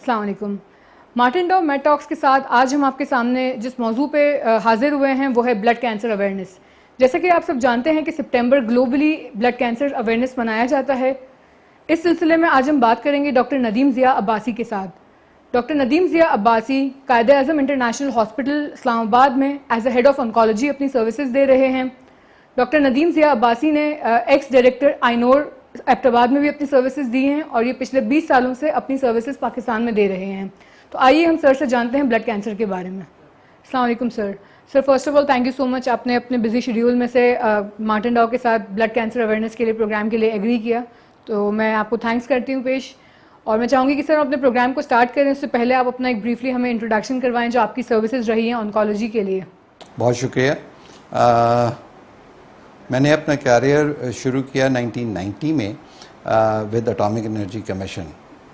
السلام علیکم. Martin ڈاؤ made ٹاکس کے ساتھ آج ہم آپ کے سامنے جس موضوع پہ حاضر ہوئے ہیں وہ ہے بلڈ کینسر اویئرنیس. جیسا کہ آپ سب جانتے ہیں کہ September globally blood cancer awareness منایا جاتا ہے. اس سلسلے میں آج ہم بات کریں گے ڈاکٹر ندیم ضیاء عباسی کے ساتھ. Doctor Nadeem Zia Abbasi Quaid Azam international hospital اسلام آباد میں as a head of oncology اپنی سروسز دے رہے ہیں. ڈاکٹر ندیم ضیاء عباسی نے ایکس ڈائریکٹر آئینور ایبٹ آباد میں بھی اپنی سروسز دی ہیں اور یہ پچھلے 20 سالوں سے اپنی سروسز پاکستان میں دے رہے ہیں. تو آئیے ہم سر سے جانتے ہیں بلڈ کینسر کے بارے میں. السلام علیکم sir. Sir first of all thank you so much, آپ نے اپنے بزی شیڈیول میں سے مارٹن ڈاؤ کے ساتھ بلڈ کینسر اویئرنیس کے لیے پروگرام کے لیے ایگری کیا, تو میں آپ کو تھینکس کرتی ہوں پیش. اور میں چاہوں گی کہ سر اپنے پروگرام کو اسٹارٹ کریں اس سے پہلے آپ اپنا ایک بریفلی ہمیں انٹروڈکشن کروائیں جو آپ کی سروسز رہی ہیں آنکالوجی کے لیے. بہت شکریہ. میں نے اپنا کیریئر شروع کیا 1990 میں with atomic energy commission,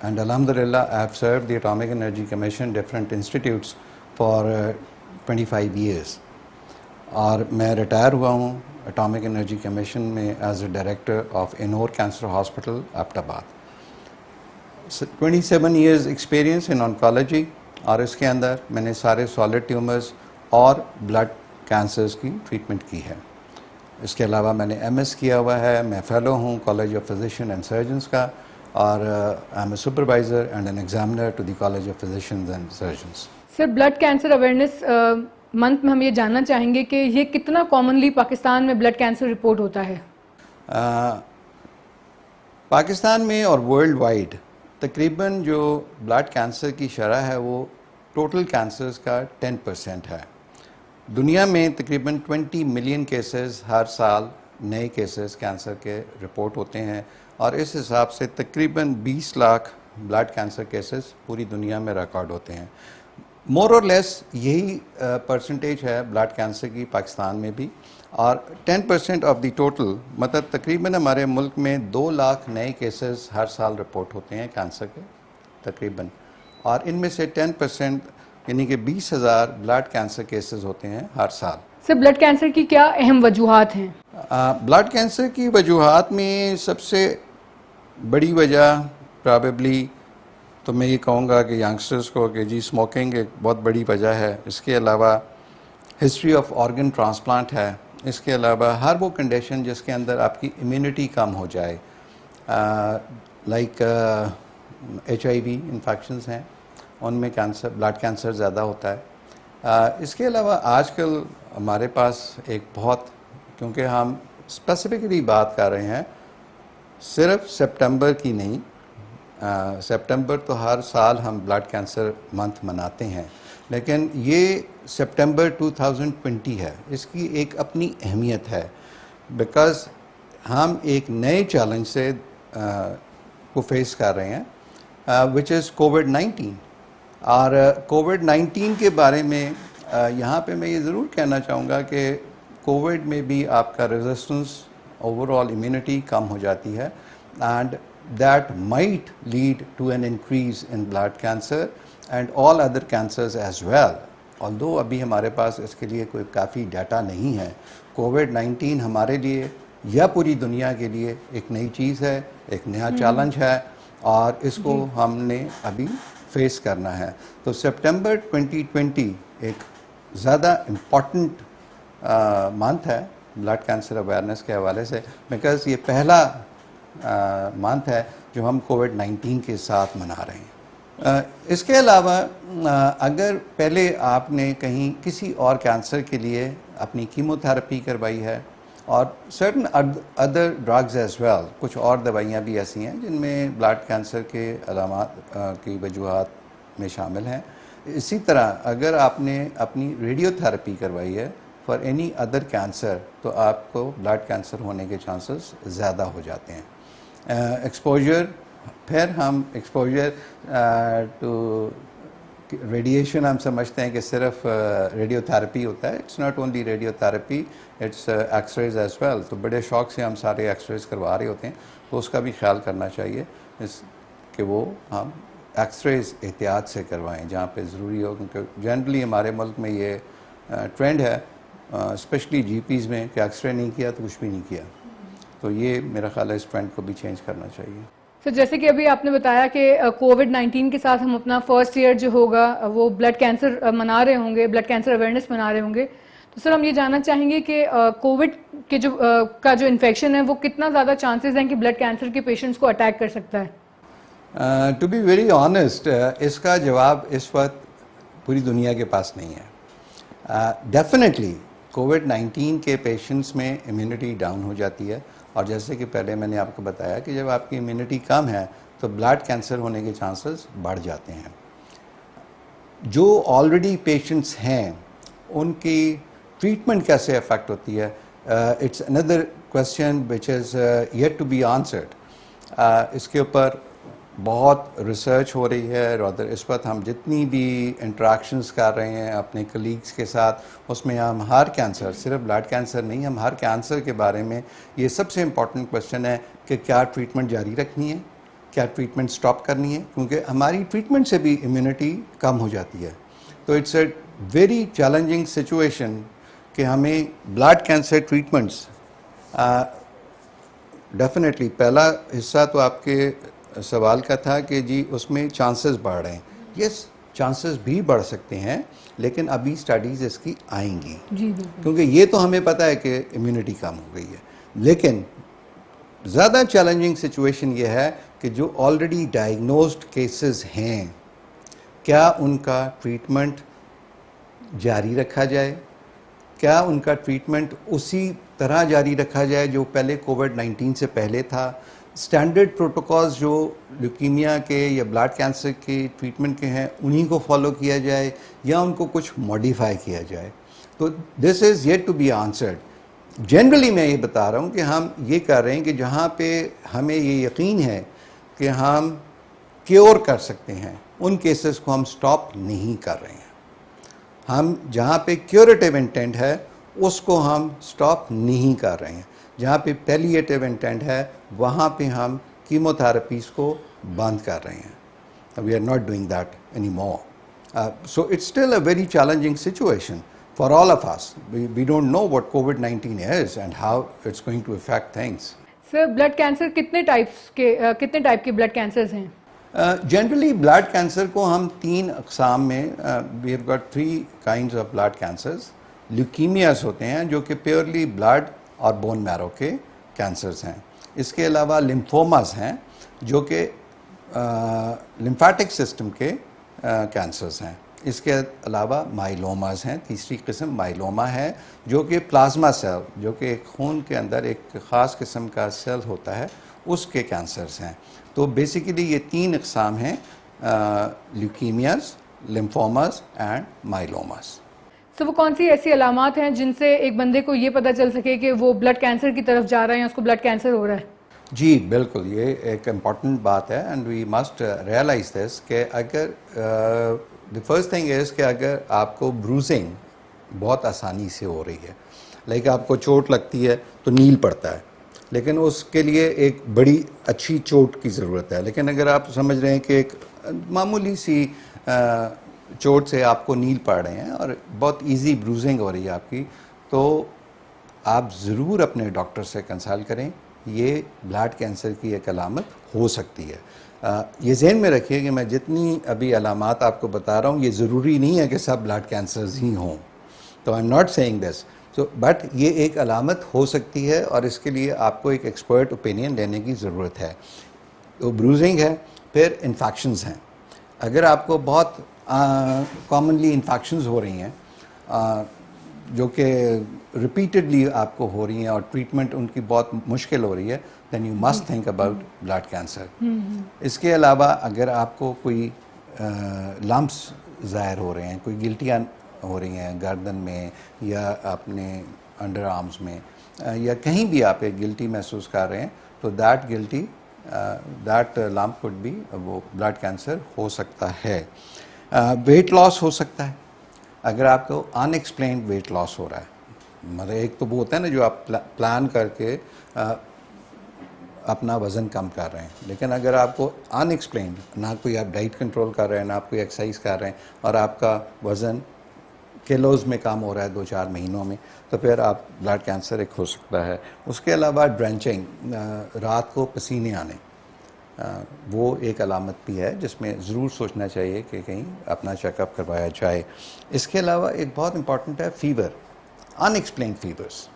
and الحمدللہ I have served the atomic energy commission different institutes for 25 years. اور میں ریٹائر ہوا ہوں اٹامک انرجی کمیشن میں as a director of INOR cancer hospital Abbottabad. 27 years experience in oncology, اور اس کے اندر میں نے سارے سالڈ ٹیومرز اور بلڈ کینسرز کی ٹریٹمنٹ کی ہے. اس کے علاوہ میں نے MS کیا ہوا ہے. میں فیلو ہوں college of physician and surgeons کا, اور I am a supervisor and an examiner to the college of physicians and surgeons. Sir blood cancer awareness month میں ہم یہ جاننا چاہیں گے کہ یہ کتنا کامنلی پاکستان میں بلڈ کینسر رپورٹ ہوتا ہے؟ پاکستان میں اور ورلڈ وائڈ تقریباً جو بلڈ کینسر کی شرح ہے وہ ٹوٹل کینسرز کا 10% ہے. دنیا میں تقریباً 20 ملین کیسز ہر سال نئے کیسز کینسر کے رپورٹ ہوتے ہیں, اور اس حساب سے تقریباً 20 لاکھ بلڈ کینسر کیسز پوری دنیا میں ریکارڈ ہوتے ہیں. مور اور لیس یہی پرسنٹیج ہے بلڈ کینسر کی پاکستان میں بھی, اور 10% آف دی ٹوٹل مطلب تقریباً ہمارے ملک میں 2 لاکھ نئے کیسز ہر سال رپورٹ ہوتے ہیں کینسر کے تقریباً, اور ان میں سے 10% یعنی کہ 20,000 بلڈ کینسر کیسز ہوتے ہیں ہر سال. سر بلڈ کینسر کی کیا اہم وجوہات ہیں؟ بلڈ کینسر کی وجوہات میں سب سے بڑی وجہ پرابیبلی تو میں یہ کہوں گا کہ ینگسٹرز کو کہ جی اسموکنگ ایک بہت بڑی وجہ ہے. اس کے علاوہ ہسٹری آف آرگن ٹرانسپلانٹ ہے. اس کے علاوہ ہر وہ کنڈیشن جس کے اندر آپ کی امیونٹی کم ہو جائے, لائک HIV انفیکشنز ہیں, ان میں کینسر بلڈ کینسر زیادہ ہوتا ہے. اس کے علاوہ آج کل ہمارے پاس ایک بہت, کیونکہ ہم اسپیسیفکلی بات کر رہے ہیں صرف سپٹمبر کی نہیں, سپٹمبر تو ہر سال ہم بلڈ کینسر منتھ مناتے ہیں, لیکن یہ سپٹمبر 2020 ہے, اس کی ایک اپنی اہمیت ہے بیکاز ہم ایک نئے چیلنج سے کو فیس کر رہے ہیں وچ از کووڈ-19. اور کووڈ-19 کے بارے میں یہاں پہ میں یہ ضرور کہنا چاہوں گا کہ کووڈ میں بھی آپ کا ریزسٹنس اوور آل امیونٹی کم ہو جاتی ہے, and that might lead to an increase in blood cancer and all other cancers as well, although ابھی ہمارے پاس اس کے لیے کوئی کافی ڈیٹا نہیں ہے. کووڈ-19 ہمارے لیے یا پوری دنیا کے لیے ایک نئی چیز ہے, ایک نیا چیلنج ہے, اور اس کو ہم نے ابھی فیس کرنا ہے. تو سپٹمبر 2020 ایک زیادہ امپورٹنٹ منتھ ہے بلڈ کینسر اویئرنیس کے حوالے سے, بیکاز یہ پہلا منتھ ہے جو ہم کووڈ-19 کے ساتھ منا رہے ہیں. اس کے علاوہ اگر پہلے آپ نے کہیں کسی اور کینسر کے لیے اپنی کیمو تھراپی کروائی ہے, اور certain other drugs as well, کچھ اور دوائیاں بھی ایسی ہیں جن میں بلڈ کینسر کے علامات کی وجوہات میں شامل ہیں. اسی طرح اگر آپ نے اپنی ریڈیو تھراپی کروائی ہے فار اینی ادر کینسر, تو آپ کو بلڈ کینسر ہونے کے چانسز زیادہ ہو جاتے ہیں. ایکسپوجر, پھر ہم ایکسپوجر ٹو ریڈیشن ہم سمجھتے ہیں کہ صرف ریڈیو تھراپی ہوتا ہے. It's not only radio therapy, it's X rays as well. تو بڑے شوق سے ہم سارے ایکس رےز کروا رہے ہوتے ہیں, تو اس کا بھی خیال کرنا چاہیے کہ وہ ہم ایکس رےز احتیاط سے کروائیں جہاں پہ ضروری ہو, کیونکہ جنرلی ہمارے ملک میں یہ ٹرینڈ ہے اسپیشلی GPs میں کہ ایکس رے نہیں کیا تو کچھ بھی نہیں کیا. تو یہ میرا خیال ہے اس ٹرینڈ کو بھی چینج کرنا چاہیے. سر جیسے کہ ابھی آپ نے بتایا کہ کووڈ-19 کے ساتھ ہم اپنا فرسٹ ایئر جو ہوگا وہ بلڈ کینسر منا رہے ہوں گے, بلڈ کینسر اویئرنیس منا رہے ہوں گے, تو سر ہم یہ جاننا چاہیں گے کہ کووڈ کے کا جو انفیکشن ہے وہ کتنا زیادہ چانسز ہیں کہ بلڈ کینسر کے پیشنٹس کو اٹیک کر سکتا ہے؟ ٹو بی ویری آنیسٹ, اس کا جواب اس وقت پوری دنیا کے پاس نہیں ہے. ڈیفینیٹلی کووڈ-19 کے پیشنٹس میں امیونٹی ڈاؤن ہو جاتی ہے, اور جیسے کہ پہلے میں نے آپ کو بتایا کہ جب آپ کی امیونٹی کم ہے تو بلڈ کینسر ہونے کے چانسز بڑھ جاتے ہیں. جو آلریڈی پیشنٹس ہیں ان کی ٹریٹمنٹ کیسے افیکٹ ہوتی ہے, it's under question which is yet to be answered. اس کے اوپر بہت ریسرچ ہو رہی ہے, اور اس وقت ہم جتنی بھی انٹریکشنز کر رہے ہیں اپنے کلیگس کے ساتھ, اس میں ہم ہر کینسر, صرف بلڈ کینسر نہیں, ہم ہر کینسر کے بارے میں یہ سب سے امپورٹنٹ کویسچن ہے کہ کیا ٹریٹمنٹ جاری رکھنی ہے, کیا ٹریٹمنٹ سٹاپ کرنی ہے, کیونکہ ہماری ٹریٹمنٹ سے بھی امیونٹی کم ہو جاتی ہے. تو it's a very challenging situation کہ ہمیں بلڈ کینسر ٹریٹمنٹس, ڈیفینیٹلی پہلا حصہ تو آپ کے سوال کا تھا کہ جی اس میں چانسز بڑھ رہے ہیں. یس, چانسز بھی بڑھ سکتے ہیں, لیکن ابھی اسٹڈیز اس کی آئیں گی, جی کیونکہ یہ تو ہمیں پتہ ہے کہ امیونٹی کم ہو گئی ہے. لیکن زیادہ چیلنجنگ سچویشن یہ ہے کہ جو آلریڈی ڈائگنوزڈ کیسز ہیں, کیا ان کا ٹریٹمنٹ جاری رکھا جائے, کیا ان کا ٹریٹمنٹ اسی طرح جاری رکھا جائے جو پہلے کووڈ-19 سے پہلے تھا. اسٹینڈرڈ پروٹوکالز جو لیوکیمیا کے یا بلڈ کینسر کے ٹریٹمنٹ کے ہیں انہی کو فالو کیا جائے, یا ان کو کچھ ماڈیفائی کیا جائے. تو this is yet to be answered. Generally میں یہ بتا رہا ہوں کہ ہم یہ کر رہے ہیں کہ جہاں پہ ہمیں یہ یقین ہے کہ ہم کیور کر سکتے ہیں, ان کیسز کو ہم سٹاپ نہیں کر رہے ہیں. ہم جہاں پہ کیوریٹیو انٹینٹ ہے اس کو ہم سٹاپ نہیں کر رہے ہیں. جہاں پہ پیلیٹیو انٹینٹ ہے وہاں پہ ہم کیمو تھراپیز کو بند کر رہے ہیں. We are not doing that any more. So it's still a very challenging situation for all of us. We don't know what COVID-19 is and how it's going to affect things. Sir blood cancer کتنے type کے blood cancers ہیں؟ Generally blood cancer کو ہم 3 اقسام میں, we have got 3 kinds of blood cancers. Leukemias ہوتے ہیں جو کہ پیورلی بلڈ اور بون میرو کے کینسرز ہیں. اس کے علاوہ لمفوماز ہیں جو کہ لمفیٹک سسٹم کے کینسرز ہیں. اس کے علاوہ مائلوماز ہیں, تیسری قسم مائلوما ہے جو کہ پلازما سیل, جو کہ ایک خون کے اندر ایک خاص قسم کا سیل ہوتا ہے, اس کے کینسرز ہیں. تو بیسیکلی یہ 3 اقسام ہیں, لیوکیمیاز, لمفوماز اینڈ مائلوماز. تو وہ کون سی ایسی علامات ہیں جن سے ایک بندے کو یہ پتہ چل سکے کہ وہ بلڈ کینسر کی طرف جا رہا ہے یا اس کو بلڈ کینسر ہو رہا ہے؟ جی بالکل, یہ ایک امپورٹنٹ بات ہے, اینڈ وی مسٹ ریئلائز دس کہ اگر دی فرسٹ تھنگ از کہ اگر آپ کو بروزنگ بہت آسانی سے ہو رہی ہے, لائک آپ کو چوٹ لگتی ہے تو نیل پڑتا ہے, لیکن اس کے لیے ایک بڑی اچھی چوٹ کی ضرورت ہے. لیکن اگر آپ سمجھ رہے ہیں کہ ایک معمولی سی چوٹ سے آپ کو نیل پڑ رہے ہیں اور بہت ایزی بروزنگ ہو رہی ہے آپ کی, تو آپ ضرور اپنے ڈاکٹر سے کنسلٹ کریں. یہ بلڈ کینسر کی ایک علامت ہو سکتی ہے. یہ ذہن میں رکھیے کہ میں جتنی ابھی علامات آپ کو بتا رہا ہوں یہ ضروری نہیں ہے کہ سب بلڈ کینسرز ہی ہوں. تو I am not seeing this. But یہ ایک علامت ہو سکتی ہے اور اس کے لیے آپ کو ایک ایکسپرٹ اوپینین لینے کی ضرورت ہے. تو بروزنگ ہے, پھر انفیکشنز ہیں. اگر آپ کو بہت کامنلی انفیکشنز ہو رہی ہیں جو کہ ریپیٹڈلی آپ کو ہو رہی ہیں اور ٹریٹمنٹ ان کی بہت مشکل ہو رہی ہے, then you must think about blood cancer. اس کے علاوہ اگر آپ کو کوئی لمپس ظاہر ہو رہے ہیں, کوئی گلٹیاں ہو رہی ہیں گردن میں یا اپنے انڈر آرمز میں یا کہیں بھی آپ ایک گلٹی محسوس کر رہے ہیں, تو دیٹ لمپ کوڈ بی, وہ بلڈ کینسر ہو سکتا ہے. ویٹ لاس ہو سکتا ہے. اگر آپ کو ان ایکسپلینڈ ویٹ لاس ہو رہا ہے, مطلب ایک تو وہ ہوتا ہے نا جو آپ پلان کر کے اپنا وزن کم کر رہے ہیں, لیکن اگر آپ کو ان ایکسپلینڈ, نہ کوئی آپ ڈائٹ کنٹرول کر رہے ہیں, نہ آپ کوئی ایکسرسائز کر رہے ہیں, اور آپ کا وزن کلوز میں کم ہو رہا ہے 2-4 مہینوں میں, تو پھر آپ بلڈ کینسر ایک ہو سکتا ہے. اس کے علاوہ ڈرینچنگ, رات کو پسینے آنے, وہ ایک علامت بھی ہے جس میں ضرور سوچنا چاہیے کہ کہیں اپنا چیک اپ کروایا جائے. اس کے علاوہ ایک بہت امپورٹنٹ ہے فیور, ان ایکسپلینڈ فیورس,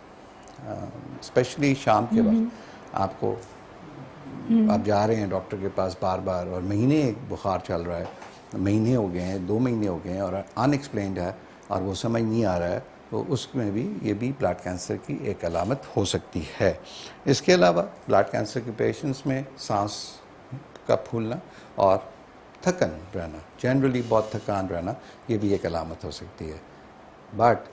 اسپیشلی شام کے وقت آپ کو آپ جا رہے ہیں ڈاکٹر کے پاس بار بار اور مہینے ایک بخار چل رہا ہے, مہینے ہو گئے ہیں, 2 مہینے ہو گئے ہیں اور ان ایکسپلینڈ ہے اور وہ سمجھ نہیں آ رہا ہے, تو اس میں بھی یہ بھی بلڈ کینسر کی ایک علامت ہو سکتی ہے. اس کے علاوہ بلڈ کینسر کے پیشنٹس میں سانس کا پھولنا اور تھکن رہنا, جنرلی بہت تھکان رہنا, یہ بھی ایک علامت ہو سکتی ہے. But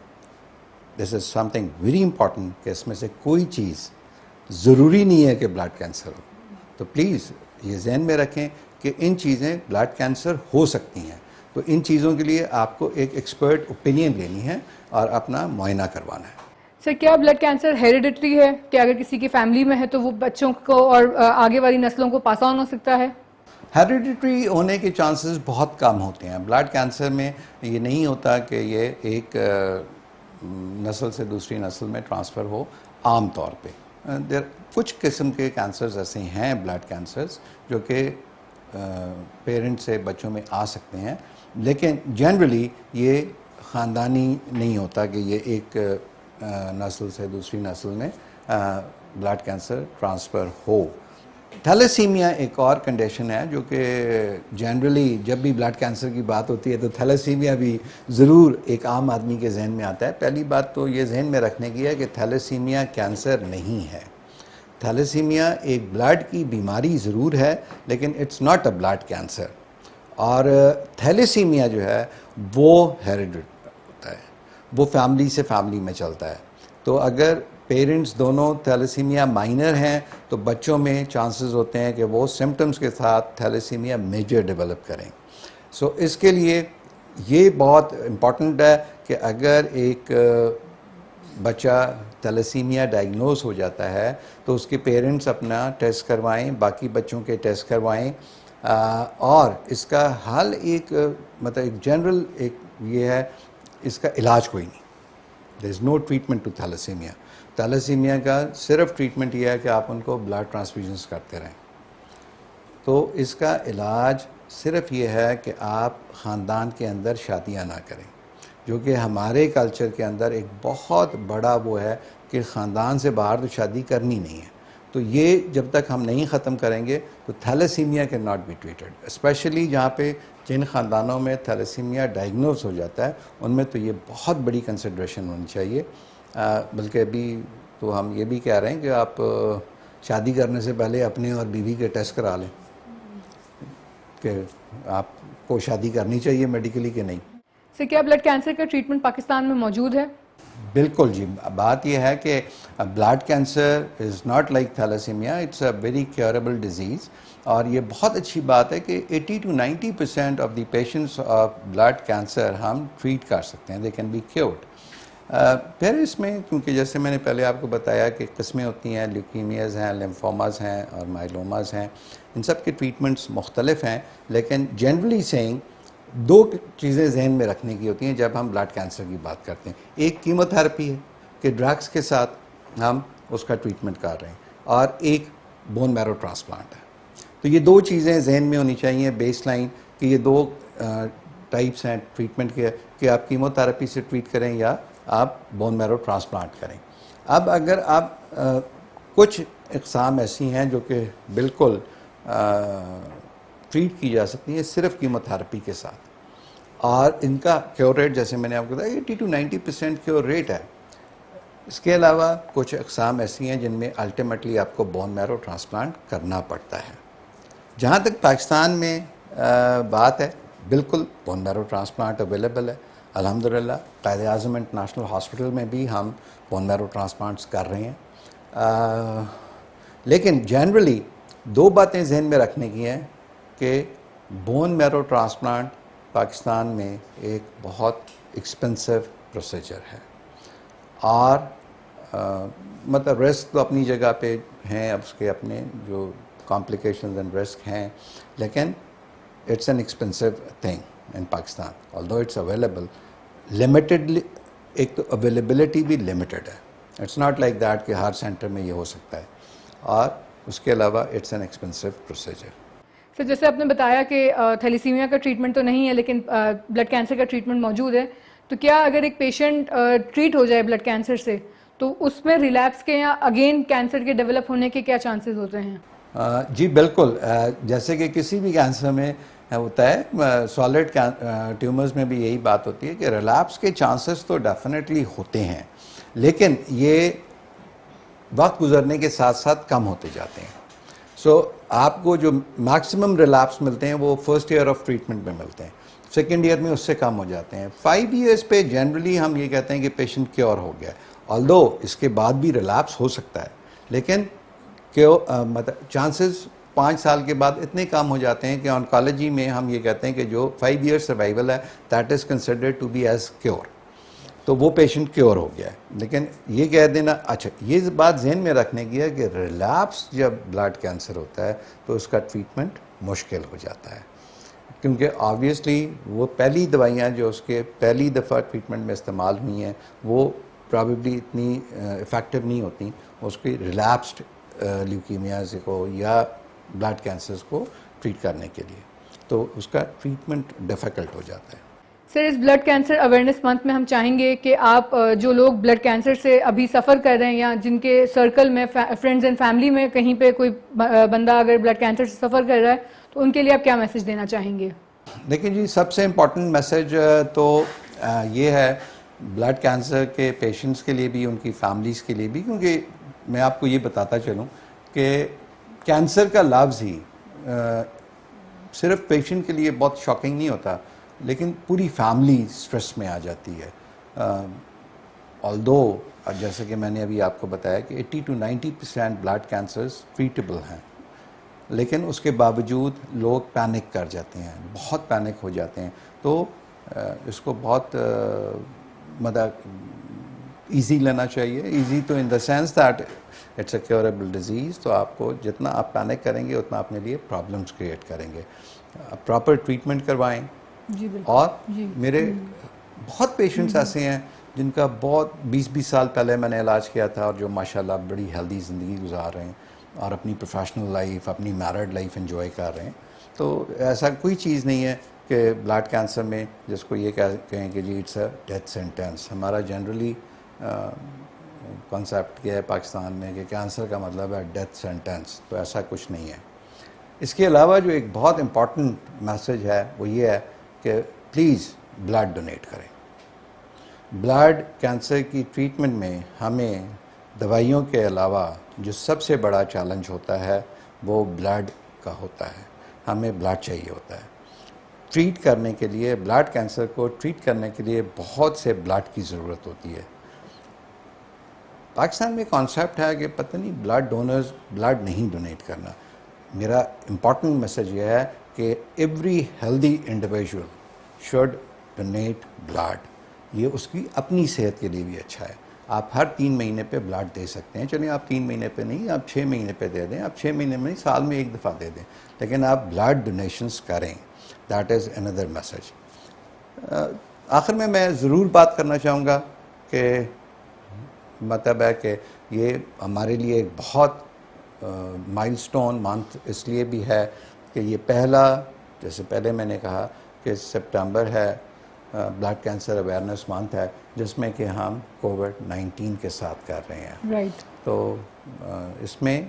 this is some thing very important کہ اس میں سے کوئی چیز ضروری نہیں ہے کہ بلڈ کینسر ہو. تو پلیز یہ ذہن میں رکھیں کہ ان چیزیں بلڈ کینسر ہو سکتی ہیں, تو ان چیزوں کے لیے آپ کو ایک ایکسپرٹ اوپینین لینی ہے اور اپنا معائنہ کروانا ہے. سر کیا بلڈ کینسر ہیریڈیٹری ہے کہ اگر کسی کی فیملی میں ہے تو وہ بچوں کو اور آگے والی نسلوں کو پاس آن ہو سکتا ہے؟ ہیریڈیٹری ہونے کے چانسز بہت کم ہوتے ہیں. بلڈ کینسر میں یہ نہیں ہوتا کہ یہ ایک نسل سے دوسری نسل میں ٹرانسفر ہو عام طور پہ. کچھ قسم کے کینسرز ایسے ہیں بلڈ کینسرز جو کہ پیرنٹ سے بچوں میں آ سکتے ہیں, لیکن جنرلی یہ خاندانی نہیں ہوتا کہ یہ ایک نسل سے دوسری نسل میں بلڈ کینسر ٹرانسفر ہو. تھیلیسیمیا ایک اور کنڈیشن ہے جو کہ جنرلی جب بھی بلڈ کینسر کی بات ہوتی ہے تو تھیلیسیمیا بھی ضرور ایک عام آدمی کے ذہن میں آتا ہے. پہلی بات تو یہ ذہن میں رکھنے کی ہے کہ تھیلیسیمیا کینسر نہیں ہے. تھیلیسیمیا ایک بلڈ کی بیماری ضرور ہے لیکن it's not a blood cancer. اور تھیلیسیمیا جو ہے وہ ہیریڈیٹری ہوتا ہے, وہ فیملی سے فیملی میں چلتا ہے. تو اگر پیرنٹس دونوں تھیلیسیمیا مائنر ہیں تو بچوں میں چانسز ہوتے ہیں کہ وہ سمٹمز کے ساتھ تھیلیسیمیا میجر ڈیولپ کریں. سو اس کے لیے یہ بہت امپورٹنٹ ہے کہ اگر ایک بچہ تھیلیسیمیا ڈائگنوز ہو جاتا ہے تو اس کے پیرنٹس اپنا ٹیسٹ کروائیں, باقی بچوں کے ٹیسٹ کروائیں, اور اس کا حل ایک مطلب ایک جنرل ایک یہ ہے, اس کا علاج کوئی نہیں. دیر از نو ٹریٹمنٹ ٹو تھیلیسیمیا. تھیلیسیمیا کا صرف ٹریٹمنٹ یہ ہے کہ آپ ان کو بلڈ ٹرانسفیوژنس کرتے رہیں. تو اس کا علاج صرف یہ ہے کہ آپ خاندان کے اندر شادیاں نہ کریں, جو کہ ہمارے کلچر کے اندر ایک بہت بڑا وہ ہے کہ خاندان سے باہر تو شادی کرنی نہیں ہے. تو یہ جب تک ہم نہیں ختم کریں گے تو thalassaemia cannot be treated. Especially جہاں پہ جن خاندانوں میں تھیلیسیمیا ڈائگنوز ہو جاتا ہے ان میں تو یہ بہت بڑی کنسیڈریشن ہونی چاہیے. بلکہ ابھی تو ہم یہ بھی کہہ رہے ہیں کہ آپ شادی کرنے سے پہلے اپنے اور بیوی کے ٹیسٹ کرا لیں کہ آپ کو شادی کرنی چاہیے میڈیکلی کہ نہیں. سر کیا بلڈ کینسر کا ٹریٹمنٹ پاکستان میں موجود ہے؟ بالکل جی. بات یہ ہے کہ blood cancer is not like thalassaemia, it's a very curable disease. اور یہ بہت اچھی بات ہے کہ 80 to 90% of the patients of blood cancer ہم ٹریٹ کر سکتے ہیں, دے کین بی کیورڈ. پھر اس میں کیونکہ جیسے میں نے پہلے آپ کو بتایا کہ قسمیں ہوتی ہیں, لیوکیمیاز ہیں, لیمفوماز ہیں اور مائلوماز ہیں, ان سب کے ٹریٹمنٹس مختلف ہیں. لیکن جنرلی سینگ 2 چیزیں ذہن میں رکھنے کی ہوتی ہیں جب ہم بلڈ کینسر کی بات کرتے ہیں. ایک کیموتھراپی ہے کہ ڈرگس کے ساتھ ہم اس کا ٹریٹمنٹ کر رہے ہیں, اور ایک بون میرو ٹرانسپلانٹ ہے. تو یہ 2 چیزیں ذہن میں ہونی چاہیے بیس لائن کہ یہ 2 ٹائپس ہیں ٹریٹمنٹ کے, کہ آپ کیموتھراپی سے ٹریٹ کریں یا آپ بون میرو ٹرانسپلانٹ کریں. اب اگر آپ کچھ اقسام ایسی ہیں جو کہ بالکل ٹریٹ کی جا سکتی ہیں صرف کیموتھراپی کے ساتھ, اور ان کا کیور ریٹ جیسے میں نے آپ کو بتایا 80 to 90% کیور ریٹ ہے. اس کے علاوہ کچھ اقسام ایسی ہیں جن میں الٹیمیٹلی آپ کو بون میرو ٹرانسپلانٹ کرنا پڑتا ہے. جہاں تک پاکستان میں بات ہے, بالکل بون میرو ٹرانسپلانٹ اویلیبل ہے الحمدللہ. قائد اعظم انٹرنیشنل ہاسپٹل میں بھی ہم بون میرو ٹرانسپلانٹس کر رہے ہیں. لیکن جنرلی 2 باتیں ذہن میں رکھنے کی ہیں کہ بون میرو ٹرانسپلانٹ پاکستان میں ایک بہت ایکسپینسو پروسیجر ہے, اور مطلب رسک تو اپنی جگہ پہ ہیں, اب اس کے اپنے جو کمپلیکیشنز اینڈ رسک ہیں, لیکن it's an expensive thing in Pakistan. Although it's available limitedly, ایک تو اویلیبلٹی بھی لمیٹڈ ہے. اٹس ناٹ لائک دیٹ کہ ہر سینٹر میں یہ ہو سکتا ہے. اور اس کے علاوہ اٹس این ایکسپینسو پروسیجر. سر جیسے آپ نے بتایا کہ تھیلیسیمیا کا ٹریٹمنٹ تو نہیں ہے لیکن بلڈ کینسر کا ٹریٹمنٹ موجود ہے, تو کیا اگر ایک پیشنٹ ٹریٹ ہو جائے بلڈ کینسر سے تو اس میں ریلیپس کے یا اگین کینسر کے ڈیولپ ہونے کے کیا چانسز ہوتے ہیں؟ جی بالکل, جیسے کہ کسی بھی کینسر میں ہوتا ہے, سالڈ ٹیومرز میں بھی یہی بات ہوتی ہے کہ ریلیپس کے چانسز تو ڈیفینیٹلی ہوتے ہیں, لیکن یہ وقت گزرنے کے ساتھ ساتھ کم ہوتے جاتے ہیں. سو آپ کو جو میکسیمم ریلیپس ملتے ہیں وہ فرسٹ ایئر آف ٹریٹمنٹ میں ملتے ہیں, سیکنڈ ایئر میں اس سے کم ہو جاتے ہیں. 5 ایئرس پہ جنرلی ہم یہ کہتے ہیں کہ پیشنٹ کیور ہو گیا, آلدو اس کے بعد بھی ریلیپس ہو سکتا ہے, لیکن مطلب چانسز 5 سال کے بعد اتنے کم ہو جاتے ہیں کہ آنکالوجی میں ہم یہ کہتے ہیں کہ جو 5 ایئر سروائیول ہے that is considered to be as cure, تو وہ پیشنٹ کیور ہو گیا ہے. لیکن یہ کہہ دینا, اچھا یہ بات ذہن میں رکھنے کی ہے کہ ریلیپس جب بلڈ کینسر ہوتا ہے تو اس کا ٹریٹمنٹ مشکل ہو جاتا ہے, کیونکہ آبویسلی وہ پہلی دوائیاں جو اس کے پہلی دفعہ ٹریٹمنٹ میں استعمال ہوئی ہیں وہ پرابیبلی اتنی افیکٹو نہیں ہوتی اس کی ریلیپسڈ لیوکیمیاز کو یا بلڈ کینسرز کو ٹریٹ کرنے کے لیے, تو اس کا ٹریٹمنٹ ڈیفیکلٹ ہو جاتا ہے. سر اس بلڈ کینسر اویئرنیس منتھ میں ہم چاہیں گے کہ آپ جو لوگ بلڈ کینسر سے ابھی سفر کر رہے ہیں یا جن کے سرکل میں فرینڈز اینڈ فیملی میں کہیں پہ کوئی بندہ اگر بلڈ کینسر سے سفر کر رہا ہے تو ان کے لیے آپ کیا میسج دینا چاہیں گے؟ دیکھیں جی, سب سے امپورٹنٹ میسج تو یہ ہے بلڈ کینسر کے پیشنٹس کے لیے بھی, ان کی فیملیز کے لیے بھی, کیونکہ میں آپ کو یہ بتاتا چلوں کہ کینسر کا لفظ ہی صرف پیشنٹ کے لیے بہت شاکنگ نہیں ہوتا, لیکن پوری فیملی سٹریس میں آ جاتی ہے. آلدو جیسے کہ میں نے ابھی آپ کو بتایا کہ 80 to 90% بلڈ کینسرز ٹریٹیبل ہیں, لیکن اس کے باوجود لوگ پینک کر جاتے ہیں, بہت پینک ہو جاتے ہیں. تو اس کو بہت مطلب ایزی لینا چاہیے, ایزی تو in the sense that it's a curable disease. تو آپ کو جتنا آپ پینک کریں گے اتنا اپنے لیے پرابلمس کریٹ کریں گے. پراپر ٹریٹمنٹ کروائیں. جی اور میرے بہت پیشنٹس ایسے ہیں جن کا بہت 20 سال پہلے میں نے علاج کیا تھا اور جو ماشاءاللہ بڑی ہیلدی زندگی گزار رہے ہیں اور اپنی پروفیشنل لائف, اپنی میرڈ لائف انجوائے کر رہے ہیں. تو ایسا کوئی چیز نہیں ہے کہ بلڈ کینسر میں جس کو یہ کہیں کہ جی اٹس اے ڈیتھ سینٹینس. ہمارا جنرلی کنسیپٹ کیا ہے پاکستان میں کہ کینسر کا مطلب ہے ڈیتھ سینٹینس, تو ایسا کچھ نہیں ہے. اس کے علاوہ جو ایک بہت امپورٹنٹ میسج ہے وہ یہ ہے کہ پلیز بلڈ ڈونیٹ کریں. بلڈ کینسر کی ٹریٹمنٹ میں ہمیں دوائیوں کے علاوہ جو سب سے بڑا چیلنج ہوتا ہے وہ بلڈ کا ہوتا ہے. ہمیں بلڈ چاہیے ہوتا ہے ٹریٹ کرنے کے لیے. بلڈ کینسر کو ٹریٹ کرنے کے لیے بہت سے بلڈ کی ضرورت ہوتی ہے. پاکستان میں کانسیپٹ ہے کہ پتہ نہیں بلڈ ڈونرز بلڈ نہیں ڈونیٹ کرنا. میرا امپورٹنٹ میسج یہ ہے کہ every healthy individual should donate blood. یہ اس کی اپنی صحت کے لیے بھی اچھا ہے. آپ ہر 3 مہینے پہ بلڈ دے سکتے ہیں. چلیں آپ 3 مہینے پہ نہیں, آپ 6 مہینے پہ دے دیں, آپ 6 مہینے میں نہیں, سال میں 1 دفعہ دے دیں, لیکن آپ بلڈ ڈونیشنز کریں. That is another message. آخر میں ضرور بات کرنا چاہوں گا کہ مطلب ہے کہ یہ ہمارے لیے ایک بہت مائل سٹون منتھ اس لیے بھی ہے کہ یہ پہلا, جیسے پہلے میں نے کہا کہ سپٹمبر ہے بلڈ کینسر اویئرنیس منتھ ہے, جس میں کہ ہم کووڈ-19 کے ساتھ کر رہے ہیں. رائٹ. تو اس میں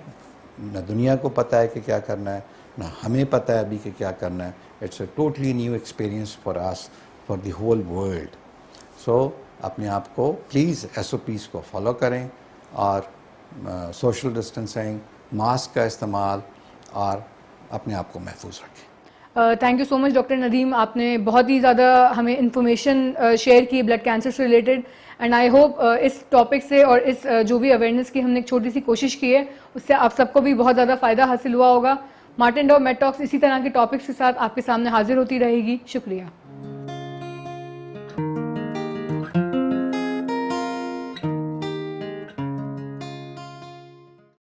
نہ دنیا کو پتہ ہے کہ کیا کرنا ہے, نہ ہمیں پتہ ہے ابھی کہ کیا کرنا ہے. It's a totally new experience for us, for the whole world. So اپنے آپ کو پلیز SOPs کو فالو کریں اور سوشل ڈسٹینسنگ, ماسک کا استعمال اور اپنے آپ کو محفوظ رکھیں. Thank you so much doctor Nadeem, آپ نے بہت ہی زیادہ ہمیں انفارمیشن شیئر کی بلڈ کینسر سے ریلیٹڈ, اینڈ آئی ہوپ اس ٹاپک سے اور اس جو بھی اویئرنیس کی ہم نے ایک چھوٹی سی کوشش کی ہے اس سے آپ سب کو بھی بہت زیادہ فائدہ حاصل ہوا ہوگا. مارٹن ڈاؤ میڈ ٹاکس اسی طرح کے ٹاپکس کے ساتھ آپ کے سامنے حاضر ہوتی رہے گی. شکریہ.